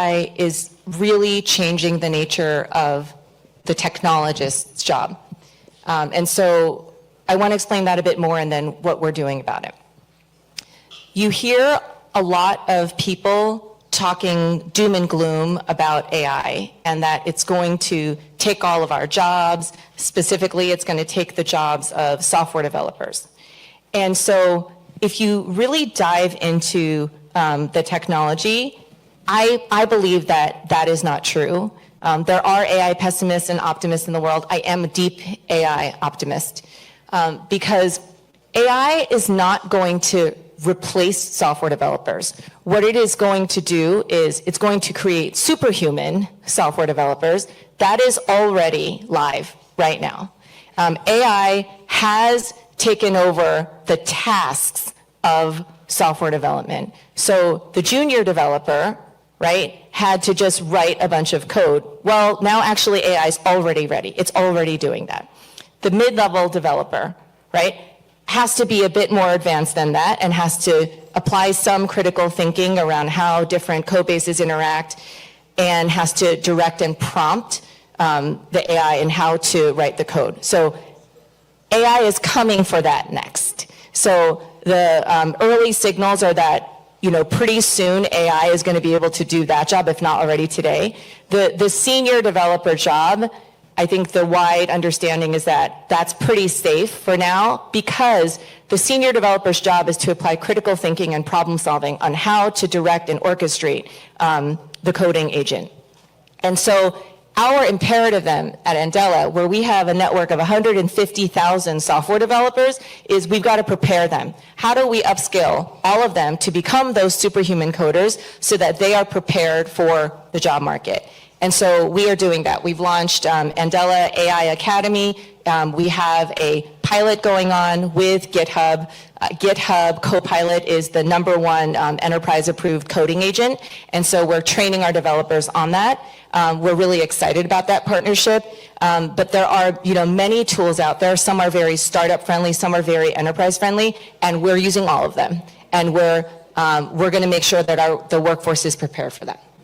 AI is really changing the nature of the technologist's job. And so I want to explain that a bit more and then what we're doing about it. You hear a lot of people talking doom and gloom about AI and that it's going to take all of our jobs. Specifically, it's going to take the jobs of software developers. And so if you really dive into the technology, I believe that that is not true. There are AI pessimists and optimists in the world. I am a deep AI optimist because AI is not going to replace software developers. What it is going to do is it's going to create superhuman software developers. That is already live right now. AI has taken over the tasks of software development. So the junior developer, right, had to just write a bunch of code. Well, now actually AI is already ready. It's already doing that. The mid-level developer, right, has to be a bit more advanced than that and has to apply some critical thinking around how different code bases interact and has to direct and prompt the AI in how to write the code. So AI is coming for that next. So the early signals are that, you know, pretty soon AI is going to be able to do that job, if not already today. The senior developer job, I think the wide understanding is that that's pretty safe for now because the senior developer's job is to apply critical thinking and problem solving on how to direct and orchestrate the coding agent. And so our imperative then at Andela, where we have a network of 150,000 software developers, is we've got to prepare them. How do we upskill all of them to become those superhuman coders so that they are prepared for the job market? And so we are doing that. We've launched Andela AI Academy. We have a pilot going on with GitHub. GitHub Copilot is the #1 enterprise-approved coding agent. And so we're training our developers on that. We're really excited about that partnership. But there are, you know, many tools out there. Some are very startup-friendly, some are very enterprise-friendly, and we're using all of them. And we're going to make sure that the workforce is prepared for that.